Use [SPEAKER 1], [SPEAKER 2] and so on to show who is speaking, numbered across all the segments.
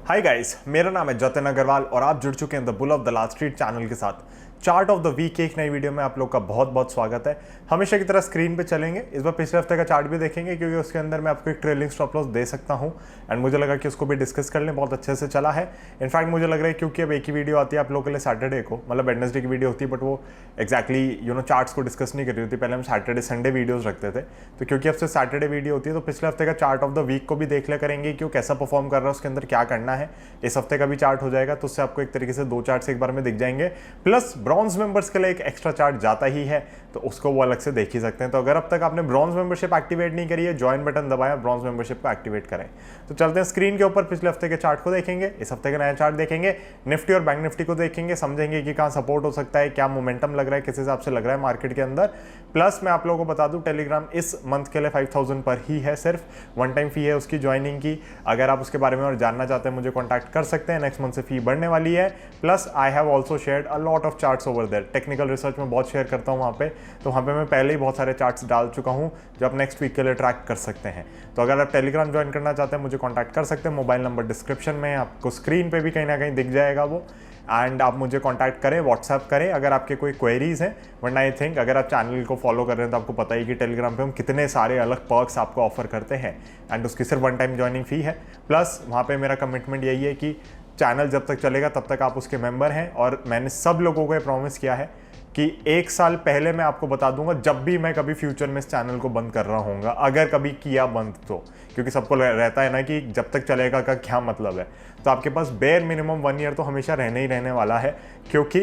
[SPEAKER 1] Hi guys, मेरा नाम है जतिन अग्रवाल और आप जुड़ चुके हैं the bull of the last street channel के साथ। चार्ट ऑफ द वीक की एक नई वीडियो में आप लोग का बहुत बहुत स्वागत है। हमेशा की तरह स्क्रीन पे चलेंगे, इस बार पिछले हफ्ते का चार्ट भी देखेंगे क्योंकि उसके अंदर मैं आपको एक ट्रेलिंग स्टॉप लॉस दे सकता हूं एंड मुझे लगा कि उसको भी डिस्कस कर लें। बहुत अच्छे से चला है। इनफैक्ट मुझे लग रहा है क्योंकि अब एक ही वीडियो आती है आप लोगों के लिए सैटरडे को, मतलब वेडनेसडे की वीडियो होती है, बट वो एक्जैक्टली चार्ट्स को डिस्कस नहीं कर रही होती। पहले हम सैटरडे संडे वीडियोज रखते थे, तो क्योंकि अब से सैटरडे वीडियो होती है तो पिछले हफ्ते का चार्ट ऑफ द वीक को भी देख लिया करेंगे कि वो कैसा परफॉर्म कर रहा है, उसके अंदर क्या करना है। इस हफ्ते का भी चार्ट हो जाएगा तो उससे आपको एक तरीके से दो चार्ट्स एक बार में दिख जाएंगे। प्लस ब्रॉन्ज मेंबर्स के लिए एक एक्स्ट्रा चार्ट जाता ही है तो उसको वो अलग से देख ही सकते हैं। तो अगर अब तक आपने ब्रॉन्ज मेंबरशिप एक्टिवेट नहीं करी है, ज्वाइन बटन दबाया, ब्रॉन्ज मेंबरशिप को एक्टिवेट करें। तो चलते हैं स्क्रीन के ऊपर, पिछले हफ्ते के चार्ट को देखेंगे, इस हफ्ते का नया चार्ट देखेंगे, निफ्टी और बैंक निफ्टी को देखेंगे, समझेंगे कि कहां सपोर्ट हो सकता है, क्या मोमेंटम लग रहा है, किस हिसाब से लग रहा है मार्केट के अंदर। प्लस मैं आप लोगों को बता दूं टेलीग्राम इस मंथ के लिए 5000 पर ही है, सिर्फ वन टाइम फी है उसकी ज्वाइनिंग की। अगर आप उसके बारे में और जानना चाहते हैं मुझे कॉन्टैक्ट कर सकते हैं, नेक्स्ट मंथ से फी बढ़ने वाली है। Plus I have also shared a lot of charts over there, technical research में बहुत शेयर करता हूँ वहाँ पे, तो वहाँ पे मैं पहले ही बहुत सारे चार्ट्स डाल चुका हूँ जो आप नेक्स्ट वीक के लिए ट्रैक कर सकते हैं। तो अगर आप टेलीग्राम ज्वाइन करना चाहते हैं मुझे कॉन्टैक्ट कर सकते हैं, मोबाइल नंबर डिस्क्रिप्शन में, आपको स्क्रीन पे भी कहीं ना कहीं दिख जाएगा वो। एंड आप मुझे कांटेक्ट करें, व्हाट्सएप करें अगर आपके कोई क्वेरीज हैं। वरना आई थिंक अगर आप चैनल को फॉलो कर रहे हैं तो आपको पता ही कि टेलीग्राम पे हम कितने सारे अलग पर्क्स आपको ऑफर करते हैं एंड उसकी सिर्फ वन टाइम ज्वाइनिंग फी है। प्लस वहाँ पे मेरा कमिटमेंट यही है कि चैनल जब तक चलेगा तब तक आप उसके मेंबर हैं। और मैंने सब लोगों को ये प्रॉमिस किया है कि एक साल पहले मैं आपको बता दूंगा जब भी मैं कभी फ्यूचर में इस चैनल को बंद कर रहा हूँगा, अगर कभी किया बंद तो। क्योंकि सबको रहता है ना कि जब तक चलेगा का क्या मतलब है। तो आपके पास बेयर मिनिमम 1 ईयर तो हमेशा रहने ही रहने वाला है, क्योंकि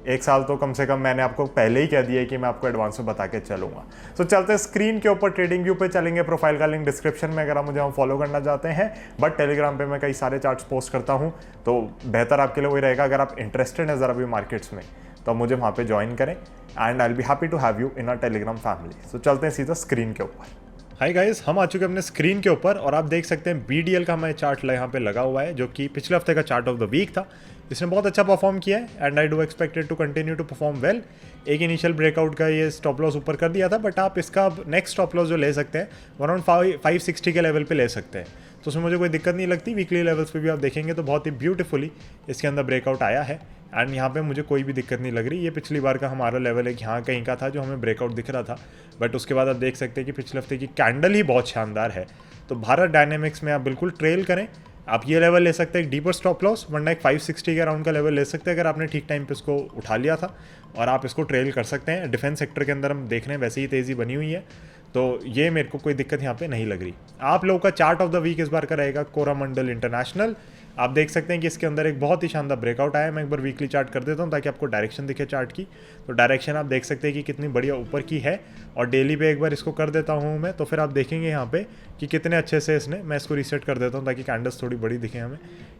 [SPEAKER 1] एक साल तो कम से कम मैंने आपको पहले ही कह दिया है कि मैं आपको एडवांस में बता के चलूंगा। तो चलते हैं स्क्रीन के ऊपर, ट्रेडिंग व्यू पे चलेंगे। प्रोफाइल का लिंक डिस्क्रिप्शन में अगर आप मुझे फॉलो करना चाहते हैं, बट टेलीग्राम पे मैं कई सारे चार्ट्स पोस्ट करता हूँ तो बेहतर आपके लिए वही रहेगा। अगर आप इंटरेस्टेड हैं ज़रा भी मार्केट्स में तो मुझे वहाँ पे ज्वाइन करें and I will be happy to have you in our Telegram family. So चलते हैं सीधा स्क्रीन के ऊपर। हाय गाइस, हम आ चुके हैं अपने स्क्रीन के ऊपर और आप देख सकते हैं BDL का हमारे चार्ट यहाँ पे लगा हुआ है जो कि पिछले हफ्ते का चार्ट ऑफ द वीक था। इसने बहुत अच्छा परफॉर्म किया है and I do expected to continue to perform well. एक इनिशियल ब्रेकआउट का ये स्टॉप लॉस ऊपर कर दिया था, बट आप इसका नेक्स्ट स्टॉप लॉस जो ले सकते हैं अराउंड 560 के लेवल पे ले सकते हैं, तो उसमें मुझे कोई दिक्कत नहीं लगती। वीकली लेवल्स पे भी आप देखेंगे तो बहुत ही ब्यूटीफुली इसके अंदर ब्रेकआउट आया है एंड यहाँ पे मुझे कोई भी दिक्कत नहीं लग रही। ये पिछली बार का हमारा लेवल एक यहाँ कहीं का था जो हमें ब्रेकआउट दिख रहा था, बट उसके बाद आप देख सकते हैं कि पिछले हफ्ते की कैंडल ही बहुत शानदार है। तो भारत डायनेमिक्स में आप बिल्कुल ट्रेल करें। आप ये लेवल ले सकते हैं, एक डीपर स्टॉप लॉस, वरना एक 560 के अराउंड का लेवल ले सकते हैं अगर आपने ठीक टाइम पे इसको उठा लिया था, और आप इसको ट्रेल कर सकते हैं। डिफेंस सेक्टर के अंदर हम देख रहे हैं वैसे ही तेज़ी बनी हुई है, तो ये मेरे को कोई दिक्कत यहाँ पे नहीं लग रही। आप लोगों का चार्ट ऑफ द वीक इस बार का रहेगा कोरामंडल इंटरनेशनल। आप देख सकते हैं कि इसके अंदर एक बहुत ही शानदार ब्रेकआउट आया है। मैं एक बार वीकली चार्ट कर देता हूँ ताकि आपको डायरेक्शन दिखे चार्ट की। तो डायरेक्शन आप देख सकते हैं कि कितनी बढ़िया ऊपर की है, और डेली पे एक बार इसको कर देता हूँ मैं, तो फिर आप देखेंगे यहाँ पे कि कितने अच्छे से इसने, मैं इसको रीसेट कर देता हूँ ताकि कैंडल्स थोड़ी बड़ी दिखे हमें,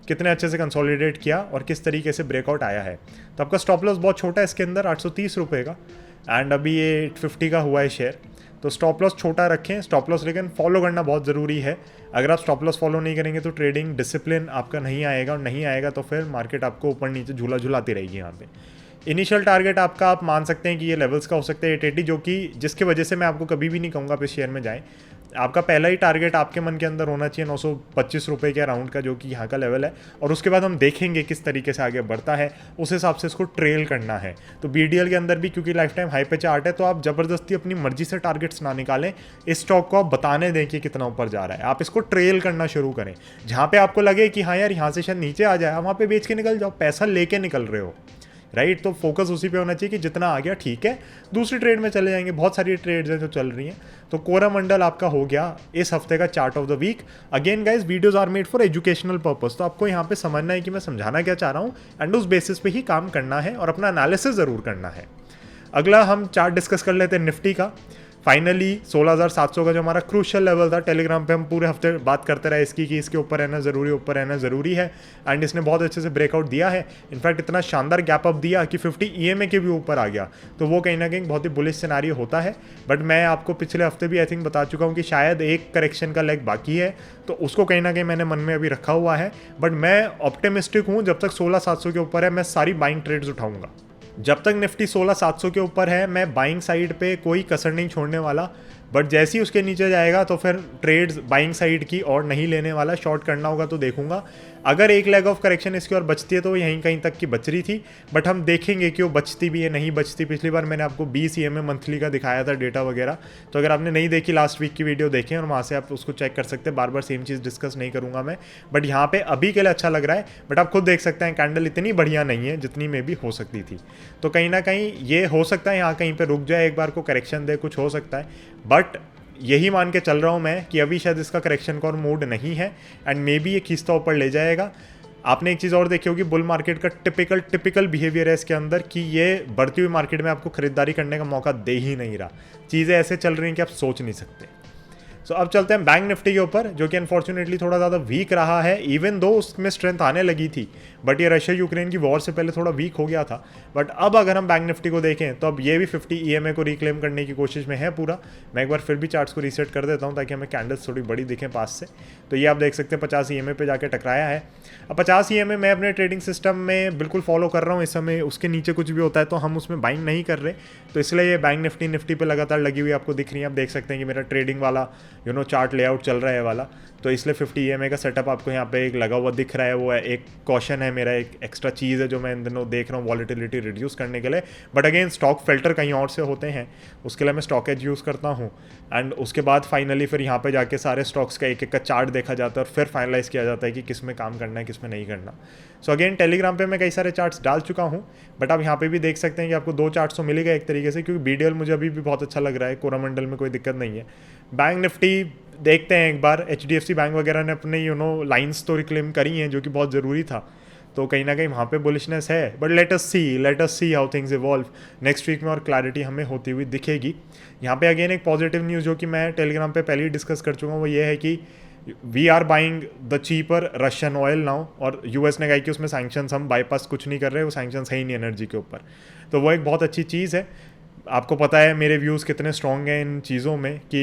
[SPEAKER 1] कितने अच्छे से कंसोलिडेट किया और किस तरीके से ब्रेकआउट आया है। तो आपका स्टॉप लॉस बहुत छोटा है इसके अंदर, 830 रुपये का, एंड अभी ये 850 का हुआ है शेयर। तो स्टॉप लॉस छोटा रखें, स्टॉप लॉस लेकिन फॉलो करना बहुत ज़रूरी है। अगर आप स्टॉप लॉस फॉलो नहीं करेंगे तो ट्रेडिंग डिसिप्लिन आपका नहीं आएगा, और नहीं आएगा तो फिर मार्केट आपको ऊपर नीचे झूला झुलाती रहेगी। यहाँ पे इनिशियल टारगेट आपका आप मान सकते हैं कि ये लेवल्स का हो सकता है 880, जो कि जिसकी वजह से मैं आपको कभी भी नहीं कहूँगा आप इस शेयर में जाएँ। आपका पहला ही टारगेट आपके मन के अंदर होना चाहिए 925 रुपये के अराउंड का, जो कि यहाँ का लेवल है, और उसके बाद हम देखेंगे किस तरीके से आगे बढ़ता है, उस हिसाब से इसको ट्रेल करना है। तो BDL के अंदर भी क्योंकि लाइफ टाइम हाई पे चार्ट है, तो आप ज़बरदस्ती अपनी मर्जी से टारगेट्स ना निकालें। इस स्टॉक को आप बताने दें कि कितना ऊपर जा रहा है, आप इसको ट्रेल करना शुरू करें। जहाँ पे आपको लगे कि हाँ यार यहाँ से शायद नीचे आ जाए, वहाँ पे बेच के निकल जाओ, पैसा लेके निकल रहे हो, राइट। तो फोकस उसी पे होना चाहिए कि जितना आ गया ठीक है, दूसरी ट्रेड में चले जाएंगे। बहुत सारी ट्रेड्स हैं जो चल रही हैं। तो कोरामंडल आपका हो गया इस हफ्ते का chart of the week. Again guys, videos are made for educational purpose, तो आपको यहाँ पे समझना है कि मैं समझाना क्या चाह रहा हूँ, एंड उस बेसिस पे ही काम करना है और अपना एनालिसिस ज़रूर करना है। अगला हम चार्ट डिस्कस कर लेते हैं निफ्टी का। फाइनली 16,700 का जो हमारा क्रूशियल लेवल था, टेलीग्राम पे हम पूरे हफ्ते बात करते रहे इसकी कि इसके ऊपर रहना ज़रूरी, ऊपर रहना ज़रूरी है, एंड इसने बहुत अच्छे से ब्रेकआउट दिया है। इनफैक्ट इतना शानदार गैप अप दिया कि 50 EMA के भी ऊपर आ गया, तो वो कहीं ना कहीं बहुत ही बुलिश सिनेरियो होता है। बट मैं आपको पिछले हफ्ते भी आई थिंक बता चुका हूँ कि शायद एक करेक्शन का लेग बाकी है, तो उसको कहीं ना कहीं मैंने मन में अभी रखा हुआ है। बट मैं ऑप्टिमिस्टिक हूँ, जब तक 16,700 के ऊपर है मैं सारी बाइंग ट्रेड्स उठाऊंगा। जब तक निफ्टी 16,700 के ऊपर है मैं बाइंग साइड पे कोई कसर नहीं छोड़ने वाला। बट जैसे ही उसके नीचे जाएगा तो फिर ट्रेड्स बाइंग साइड की और नहीं लेने वाला, शॉर्ट करना होगा तो देखूंगा। अगर एक लेग ऑफ करेक्शन इसकी और बचती है तो वो यहीं कहीं तक की बच रही थी, बट हम देखेंगे कि वो बचती भी है नहीं बचती। पिछली बार मैंने आपको 20 EMA मंथली का दिखाया था डेटा वगैरह, तो अगर आपने नहीं देखी लास्ट वीक की वीडियो देखें और वहाँ से आप उसको चेक कर सकते हैं। बार बार सेम चीज़ डिस्कस नहीं करूँगा मैं, बट यहाँ पे अभी के लिए अच्छा लग रहा है। बट आप खुद देख सकते हैं कैंडल इतनी बढ़िया नहीं है जितनी में भी हो सकती थी, तो कहीं ना कहीं ये हो सकता है यहाँ कहीं पर रुक जाए, एक बार को करेक्शन दे, कुछ हो सकता है। बट यही मान के चल रहा हूँ मैं कि अभी शायद इसका करेक्शन का और मूड नहीं है, एंड मे बी ये खींचता ऊपर ले जाएगा। आपने एक चीज़ और देखी होगी, बुल मार्केट का टिपिकल बिहेवियर है इसके अंदर कि ये बढ़ती हुई मार्केट में आपको खरीदारी करने का मौका दे ही नहीं रहा। चीज़ें ऐसे चल रही हैं कि आप सोच नहीं सकते। सो अब चलते हैं बैंक निफ्टी के ऊपर, जो कि अनफॉर्चुनेटली थोड़ा ज़्यादा वीक रहा है, इवन दो उसमें स्ट्रेंथ आने लगी थी, बट ये रशिया यूक्रेन की वॉर से पहले थोड़ा वीक हो गया था। बट अब अगर हम बैंक निफ्टी को देखें तो अब ये भी 50 EMA को रिक्लेम करने की कोशिश में है पूरा। मैं एक बार फिर भी चार्ट्स को रीसेट कर देता हूँ ताकि हमें कैंडल्स थोड़ी बड़ी दिखें पास से। तो ये आप देख सकते हैं 50 EMA पे जाके टकराया है। अब 50 EMA मैं अपने ट्रेडिंग सिस्टम में बिल्कुल फॉलो कर रहा हूँ। इस समय उसके नीचे कुछ भी होता है तो हम उसमें बाइंग नहीं कर रहे, तो इसलिए ये बैंक निफ्टी पे लगातार लगी हुई आपको दिख रही है। आप देख सकते हैं कि मेरा ट्रेडिंग वाला चार्ट लेआउट चल रहा है वाला, तो इसलिए 50 EMA का सेटअप आपको यहाँ पे एक लगा हुआ दिख रहा है। वो है एक कॉशन है मेरा, एक एक्स्ट्रा चीज़ है जो मैं इन दिनों देख रहा हूँ वॉलेटिलिटी रिड्यूस करने के लिए। बट अगेन स्टॉक फिल्टर कहीं और से होते हैं, उसके लिए मैं स्टॉक एज यूज़ करता हूँ। एंड उसके बाद फाइनली फिर यहाँ पे जाके सारे स्टॉक्स का एक एक का चार्ट देखा जाता है और फिर फाइनलाइज किया जाता है कि किस में काम करना है किस में नहीं करना। सो अगेन टेलीग्राम पे मैं कई सारे चार्ट्स डाल चुका हूँ, बट आप यहाँ पे भी देख सकते हैं कि आपको 2 चार्ट्स तो मिलेगा एक तरीके से, क्योंकि BDL मुझे अभी भी बहुत अच्छा लग रहा है। कोरामंडल में कोई दिक्कत नहीं है। बैंक निफ्टी देखते हैं एक बार, HDFC बैंक वगैरह ने अपने लाइंस तो रिक्लेम करी हैं जो कि बहुत ज़रूरी था, तो कहीं ना कहीं वहाँ पे बुलिशनेस है। But let us see how things evolve. Next week में और क्लैरिटी हमें होती हुई दिखेगी। यहाँ पे अगेन एक पॉजिटिव न्यूज़ जो कि मैं टेलीग्राम पे पहले ही डिस्कस कर चुका हूँ, वो ये है कि we are buying the cheaper Russian oil now. और US ने कहा कि उसमें सैंक्शंस हम बाईपास कुछ नहीं कर रहे, वो सैंक्शंस है ही नहीं एनर्जी के ऊपर, तो वो एक बहुत अच्छी चीज़ है। आपको पता है मेरे व्यूज़ कितने स्ट्रॉन्ग हैं इन चीज़ों में कि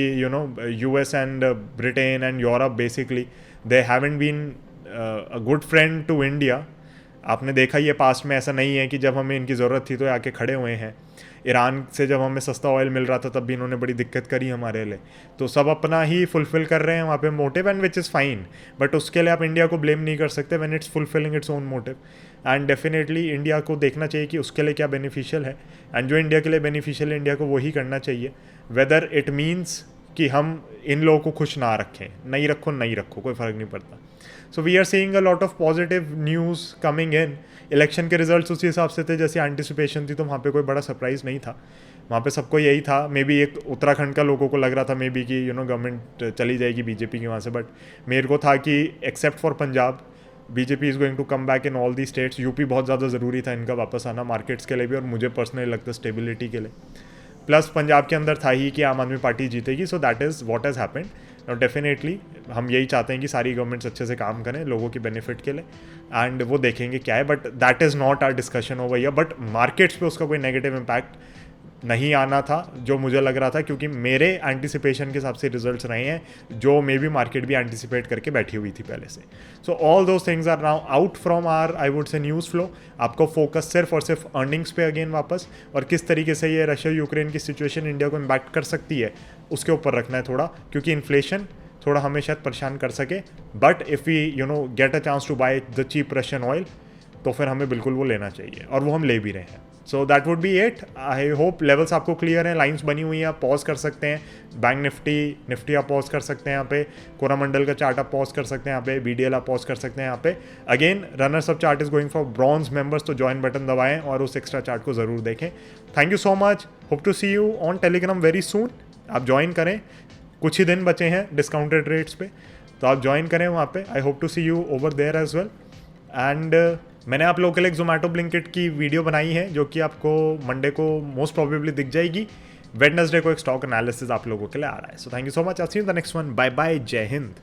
[SPEAKER 1] US and Britain and Europe basically they haven't been a good friend to India. आपने देखा ये पास्ट में ऐसा नहीं है कि जब हमें इनकी ज़रूरत थी तो आके खड़े हुए हैं। ईरान से जब हमें सस्ता ऑयल मिल रहा था तब भी इन्होंने बड़ी दिक्कत करी हमारे लिए, तो सब अपना ही फुलफ़िल कर रहे हैं वहाँ पे motive, and which is fine. But उसके लिए आप इंडिया को ब्लेम नहीं कर सकते when it's fulfilling its own motive. And definitely India को देखना चाहिए कि उसके लिए क्या बेनिफिशियल है, एंड जो इंडिया के लिए बेनिफिशियल है इंडिया को वही करना चाहिए। वेदर इट मीन्स कि हम इन लोगों को खुश ना रखें, नहीं रखो कोई फ़र्क नहीं पड़ता। So we are seeing a lot of positive news coming in. Election के रिजल्ट्स उसी हिसाब से थे जैसे एंटिसिपेशन थी, तो वहाँ पे कोई बड़ा सरप्राइज़ नहीं था। वहाँ पे सबको यही था, मे बी एक उत्तराखंड का लोगों को लग रहा था मे बी कि गवर्नमेंट चली जाएगी BJP की वहाँ से, बट मेरे को था कि except for Punjab BJP is going to come back in all the states. UP बहुत ज़्यादा ज़रूरी था इनका वापस आना मार्केट्स के लिए भी, और मुझे पर्सनली लगता है स्टेबिलिटी के लिए। प्लस पंजाब के अंदर था ही कि आम आदमी पार्टी जीतेगी, so that is what has happened. और डेफिनेटली हम यही चाहते हैं कि सारी गवर्नमेंट्स अच्छे से काम करें लोगों की बेनिफिट के लिए, एंड वो देखेंगे क्या है, but that is not our discussion over here. But markets पे उसका कोई नेगेटिव इम्पैक्ट नहीं आना था जो मुझे लग रहा था, क्योंकि मेरे एंटिसिपेशन के हिसाब से रिजल्ट्स रहे हैं जो मे बी मार्केट भी एंटिसिपेट करके बैठी हुई थी पहले से। So all those things are now out from or I would say news flow. आपको फोकस सिर्फ और सिर्फ अर्निंग्स पे अगेन वापस, और किस तरीके से ये रशिया यूक्रेन की सिचुएशन इंडिया को इम्पैक्ट कर सकती है उसके ऊपर रखना है थोड़ा, क्योंकि इन्फ्लेशन थोड़ा हमें शायद परेशान कर सके। But if we get a chance to buy the cheap Russian oil, तो फिर हमें बिल्कुल वो लेना चाहिए, और वो हम ले भी रहे हैं। So that would be it. I hope levels आपको क्लियर हैं, लाइंस बनी हुई हैं, आप पॉज कर सकते हैं। बैंक निफ्टी आप पॉज कर सकते हैं यहाँ पे, कोरामंडल का चार्ट आप पॉज कर सकते हैं यहाँ पे, BDL आप पॉज कर सकते हैं यहाँ पे। Again runners up chart is going for bronze members, तो ज्वाइन बटन दबाएं और उस एक्स्ट्रा चार्ट को ज़रूर देखें। Thank you so much, hope to see you on Telegram very soon. आप ज्वाइन करें, कुछ ही दिन बचे हैं डिस्काउंटेड रेट्स पे, तो आप ज्वाइन करें वहाँ पे। I hope to see you over there as well. And मैंने आप लोगों के लिए एक जोमेटो ब्लिंकिट की वीडियो बनाई है जो कि आपको मंडे को मोस्ट प्रोबेबली दिख जाएगी। वेडनेसडे को एक स्टॉक एनालिसिस आप लोगों के लिए आ रहा है। So thank you so much, I see you in the next one. Bye bye, जय हिंद।